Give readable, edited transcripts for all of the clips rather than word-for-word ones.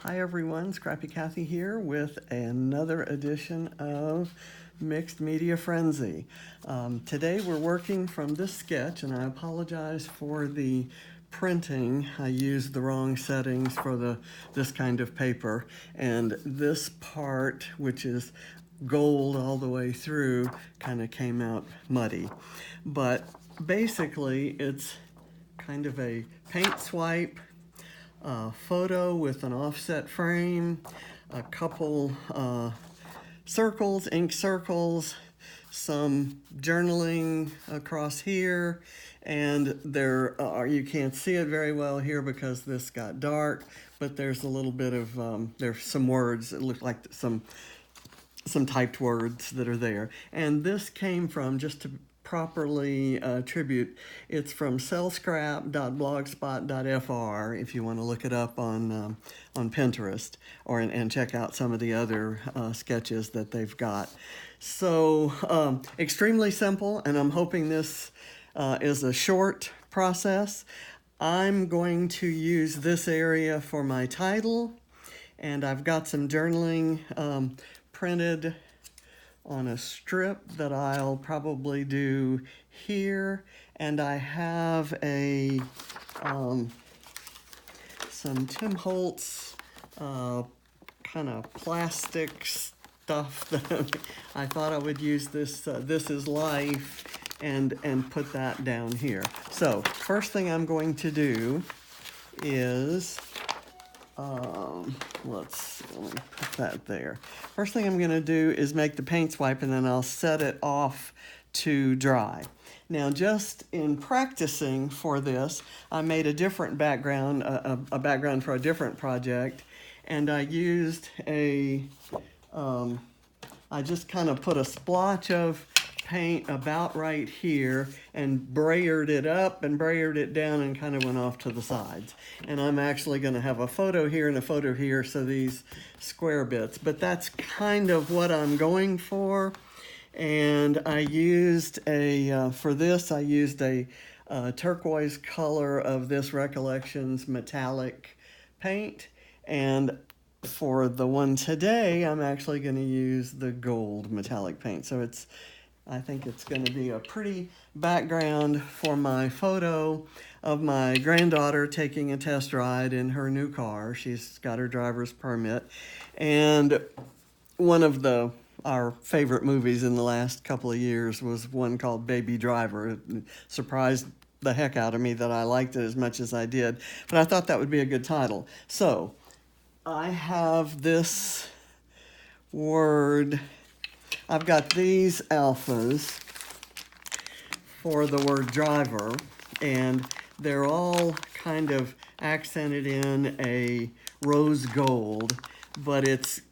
Hi everyone, Scrappy Kathy here with another edition of Mixed Media Frenzy. Today we're working from this sketch, and I apologize for the printing. I used the wrong settings for this kind of paper, and this part, which is gold all the way through, kind of came out muddy. But basically it's kind of a paint swipe photo with an offset frame, a couple circles, ink circles, some journaling across here, and there are, you can't see it very well here because this got dark, but there's a little bit of, there's some words that look like some typed words that are there. And this came from, just to properly attribute, it's from cellscrap.blogspot.fr if you want to look it up on Pinterest and check out some of the other sketches that they've got. So extremely simple, and I'm hoping this is a short process. I'm going to use this area for my title, and I've got some journaling printed on a strip that I'll probably do here, and I have a some Tim Holtz kind of plastic stuff that I thought I would use this This Is Life and put that down here. So first thing I'm going to do is let me put that there. First thing I'm going to do is make the paint swipe, and then I'll set it off to dry. Now, just in practicing for this, I made a different background, a background for a different project, and I used I just kind of put a splotch of paint about right here and brayered it up and brayered it down and kind of went off to the sides. And I'm actually going to have a photo here and a photo here, so these square bits. But that's kind of what I'm going for. And I used for this, I used a turquoise color of this Recollections metallic paint. And for the one today, I'm actually going to use the gold metallic paint. So I think it's going to be a pretty background for my photo of my granddaughter taking a test ride in her new car. She's got her driver's permit. And one of our favorite movies in the last couple of years was one called Baby Driver. It surprised the heck out of me that I liked it as much as I did, but I thought that would be a good title. So I have this word. I've got these alphas for the word driver, and they're all kind of accented in a rose gold, but it's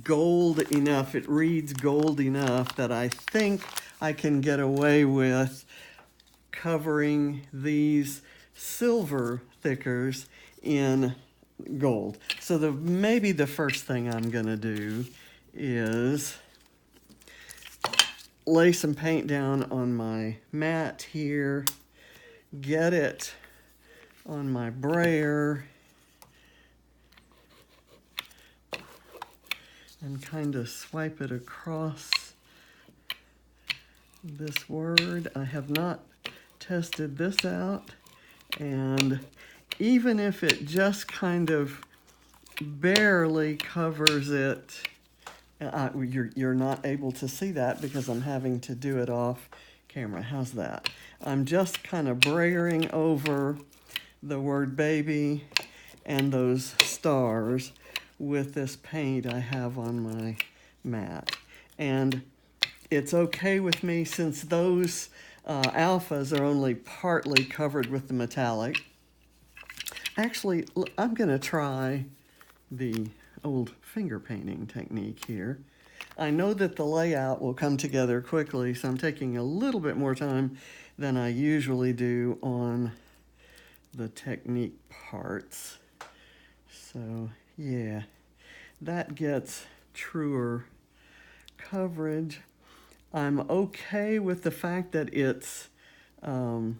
gold enough, it reads gold enough that I think I can get away with covering these silver thickers in gold. So maybe the first thing I'm gonna do is lay some paint down on my mat here, get it on my brayer, and kind of swipe it across this word. I have not tested this out, and even if it just kind of barely covers it, you're not able to see that because I'm having to do it off camera. How's that? I'm just kind of brayering over the word baby and those stars with this paint I have on my mat. And it's okay with me since those alphas are only partly covered with the metallic. Actually, I'm going to try the old finger painting technique here. I know that the layout will come together quickly, so I'm taking a little bit more time than I usually do on the technique parts. So yeah, that gets truer coverage. I'm okay with the fact that it's a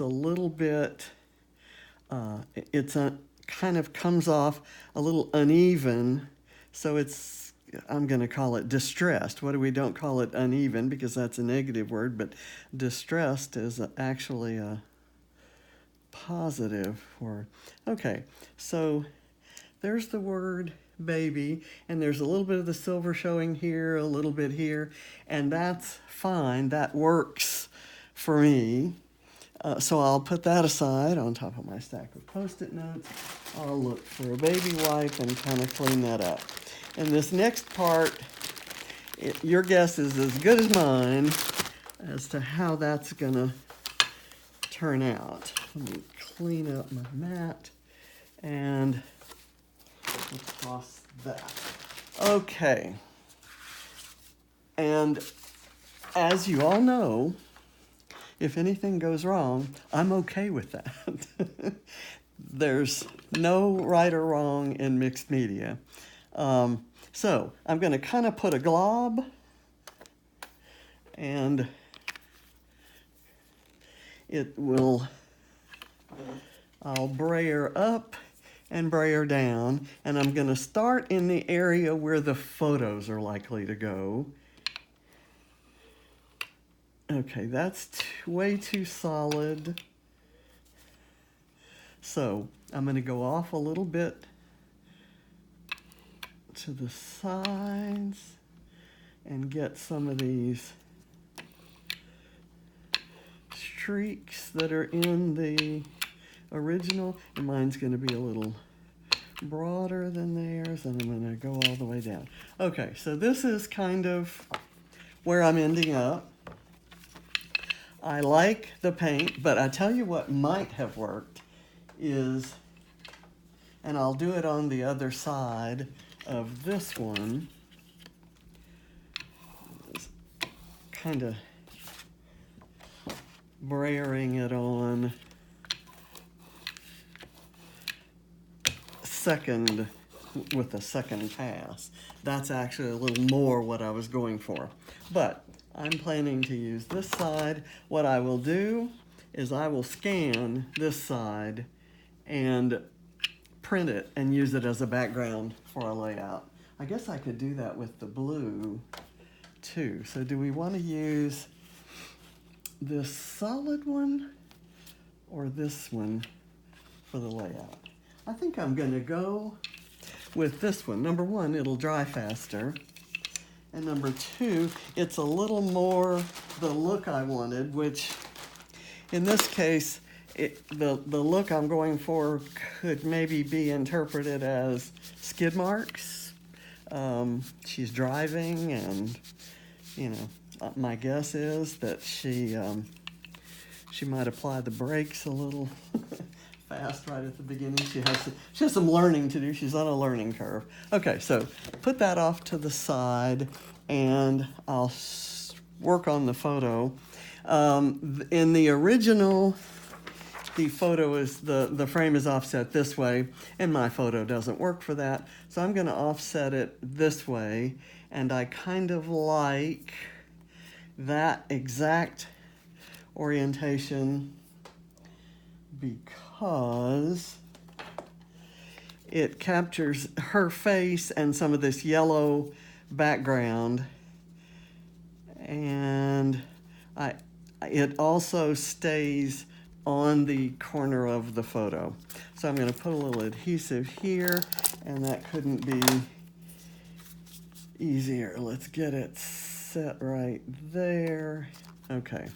little bit, it's kind of comes off a little uneven, so it's, I'm going to call it distressed. What do we don't call it uneven because that's a negative word, but distressed is actually a positive word. Okay, so there's the word baby, and there's a little bit of the silver showing here, a little bit here, and that's fine. That works for me. So I'll put that aside on top of my stack of Post-it notes. I'll look for a baby wipe and kind of clean that up. And this next part, your guess is as good as mine as to how that's gonna turn out. Let me clean up my mat and we'll toss that. Okay. And as you all know, if anything goes wrong, I'm okay with that. There's no right or wrong in mixed media. So I'm going to kind of put a glob, and it will, I'll brayer up and brayer down, and I'm going to start in the area where the photos are likely to go. Okay, that's way too solid. So I'm going to go off a little bit to the sides and get some of these streaks that are in the original. And mine's going to be a little broader than theirs, and I'm going to go all the way down. Okay, so this is kind of where I'm ending up. I like the paint, but I tell you what might have worked is, and I'll do it on the other side of this one, kind of brayering it on second with a second pass. That's actually a little more what I was going for. But I'm planning to use this side. What I will do is I will scan this side and print it and use it as a background for a layout. I guess I could do that with the blue too. So do we want to use this solid one or this one for the layout? I think I'm going to go with this one. Number one, it'll dry faster. And number two, it's a little more the look I wanted, which in this case, the look I'm going for could maybe be interpreted as skid marks. She's driving, and you know, my guess is that she might apply the brakes a little fast right at the beginning. She has some learning to do. She's on a learning curve. Okay, so put that off to the side, and I'll work on the photo. In the original, the photo is, the frame is offset this way, and my photo doesn't work for that. So I'm going to offset it this way, and I kind of like that exact orientation because it captures her face and some of this yellow background, and it also stays on the corner of the photo. So I'm going to put a little adhesive here, and that couldn't be easier. Let's get it set right there. Okay.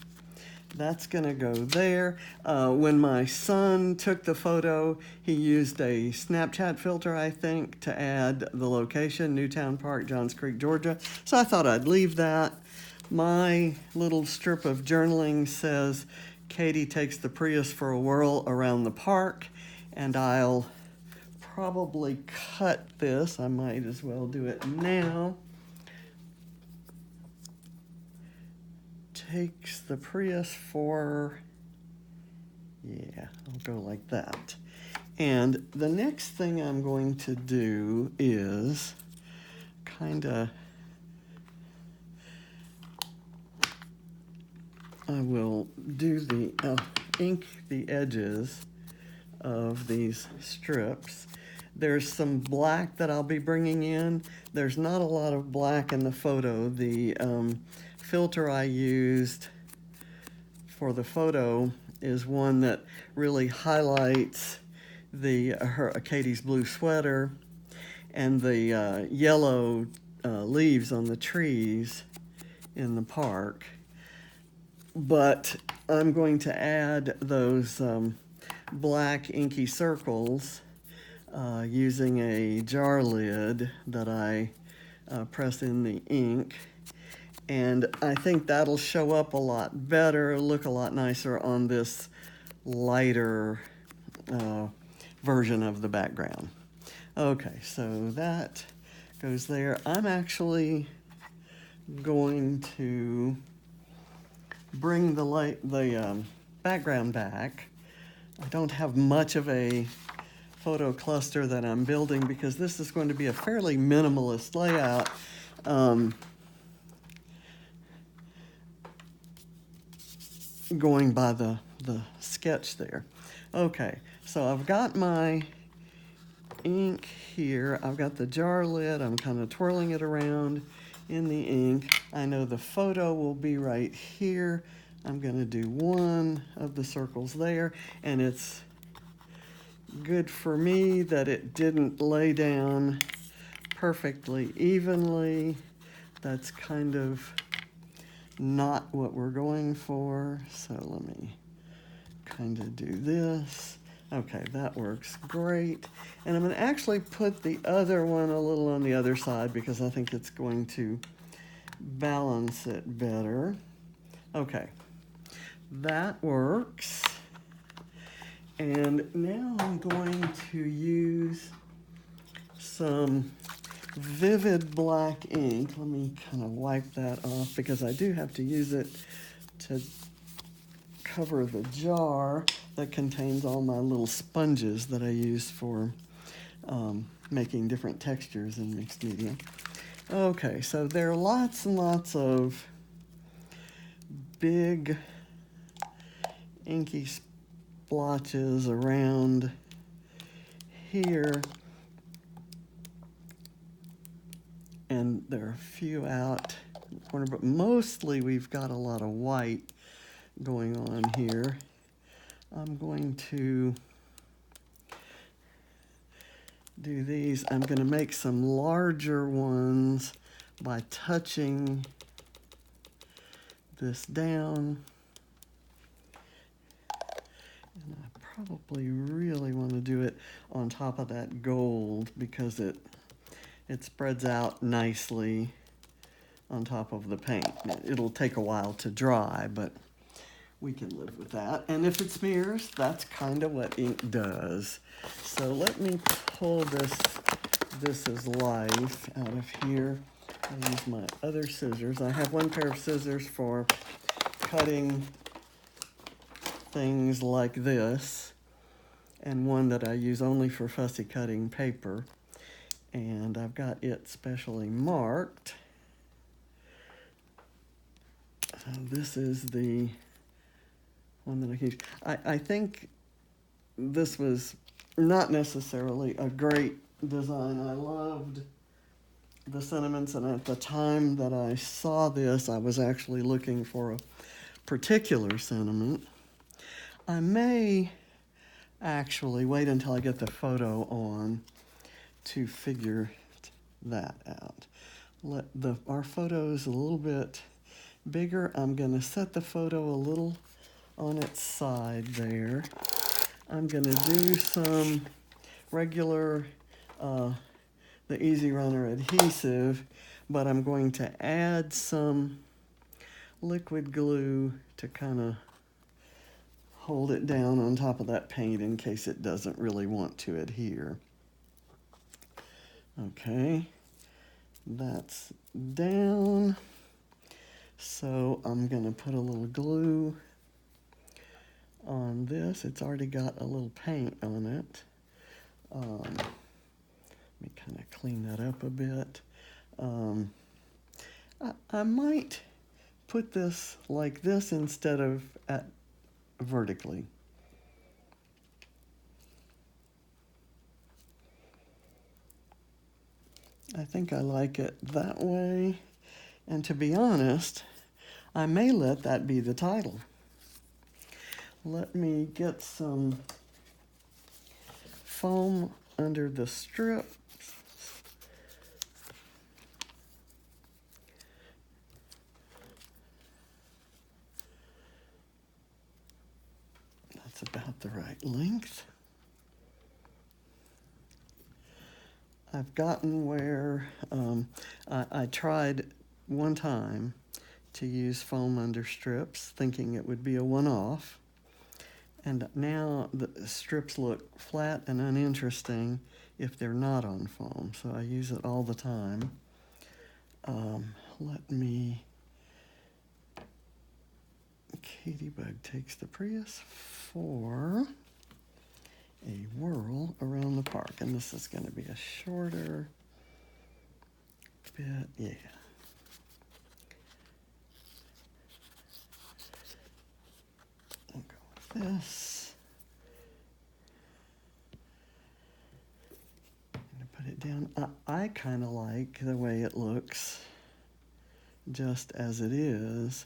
That's going to go there. When my son took the photo, he used a Snapchat filter, I think, to add the location, Newtown Park, Johns Creek, Georgia. So I thought I'd leave that. My little strip of journaling says, Katie takes the Prius for a whirl around the park, and I'll probably cut this. I might as well do it now. Takes the Prius for, yeah, I'll go like that. And the next thing I'm going to do is kind of, I will do the ink the edges of these strips. There's some black that I'll be bringing in. There's not a lot of black in the photo. The filter I used for the photo is one that really highlights Katie's blue sweater and the yellow leaves on the trees in the park. But I'm going to add those black inky circles using a jar lid that I press in the ink. And I think that'll show up a lot better, look a lot nicer on this lighter version of the background. Okay, so that goes there. I'm actually going to bring the background back. I don't have much of a photo cluster that I'm building because this is going to be a fairly minimalist layout. Going by the sketch there. Okay, so I've got my ink here. I've got the jar lid. I'm kind of twirling it around in the ink. I know the photo will be right here. I'm going to do one of the circles there, and it's good for me that it didn't lay down perfectly evenly. That's kind of not what we're going for, so let me kind of do this. Okay, that works great. And I'm going to actually put the other one a little on the other side because I think it's going to balance it better. Okay, that works. And now I'm going to use some vivid black ink. Let me kind of wipe that off because I do have to use it to cover the jar that contains all my little sponges that I use for making different textures in mixed media. Okay, so there are lots and lots of big inky splotches around here, and there are a few out in the corner, but mostly we've got a lot of white going on here. I'm going to do these. I'm going to make some larger ones by touching this down. And I probably really want to do it on top of that gold because it spreads out nicely on top of the paint. It'll take a while to dry, but we can live with that. And if it smears, that's kind of what ink does. So let me pull this is life out of here. I'll use my other scissors. I have one pair of scissors for cutting things like this, and one that I use only for fussy cutting paper. And I've got it specially marked. So this is the one that I can use. I think this was not necessarily a great design. I loved the sentiments, and at the time that I saw this, I was actually looking for a particular sentiment. I may actually wait until I get the photo on to figure that out. Let our photo's a little bit bigger. I'm going to set the photo a little on its side there. I'm going to do some regular the Easy Runner adhesive, but I'm going to add some liquid glue to kind of hold it down on top of that paint in case it doesn't really want to adhere. Okay, that's down. So I'm going to put a little glue on this. It's already got a little paint on it. Let me kind of clean that up a bit. I might put this like this instead of vertically. I think I like it that way. And to be honest, I may let that be the title. Let me get some foam under the strip. That's about the right length. I've gotten where I tried one time to use foam under strips, thinking it would be a one-off. And now the strips look flat and uninteresting if they're not on foam, so I use it all the time. Let me... KatieBug takes the Prius for a whirl around the park, and this is going to be a shorter bit, yeah. We'll go with this. I'm going to put it down. I kind of like the way it looks just as it is,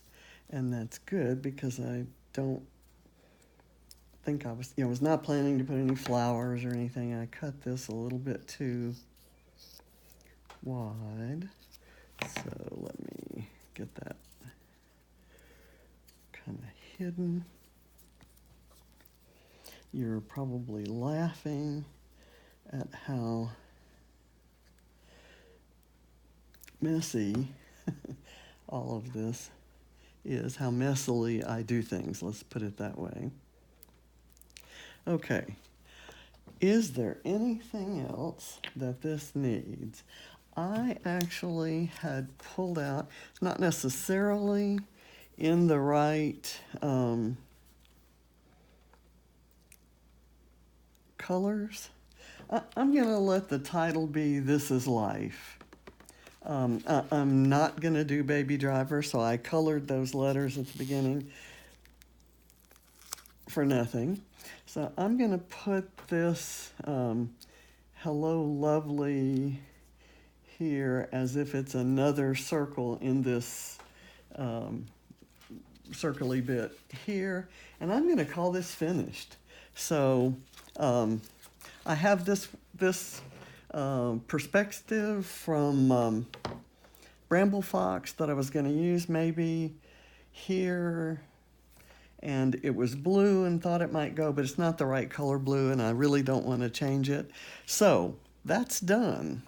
and that's good because I don't think I was not planning to put any flowers or anything. I cut this a little bit too wide, so let me get that kind of hidden. You're probably laughing at how messy all of this is, how messily I do things, let's put it that way. Okay, is there anything else that this needs? I actually had pulled out, not necessarily in the right colors. I'm gonna let the title be This Is Life. I'm not gonna do Baby Driver, so I colored those letters at the beginning for nothing. So I'm gonna put this Hello Lovely here as if it's another circle in this circly bit here, and I'm gonna call this finished. So I have this perspective from Bramble Fox that I was gonna use maybe here, and it was blue and thought it might go, but it's not the right color blue, and I really don't want to change it. So that's done.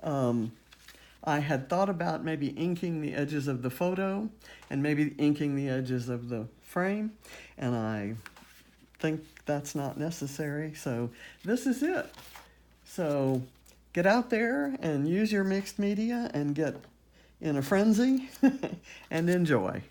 I had thought about maybe inking the edges of the photo and maybe inking the edges of the frame, and I think that's not necessary, so this is it. So get out there and use your mixed media and get in a frenzy and enjoy.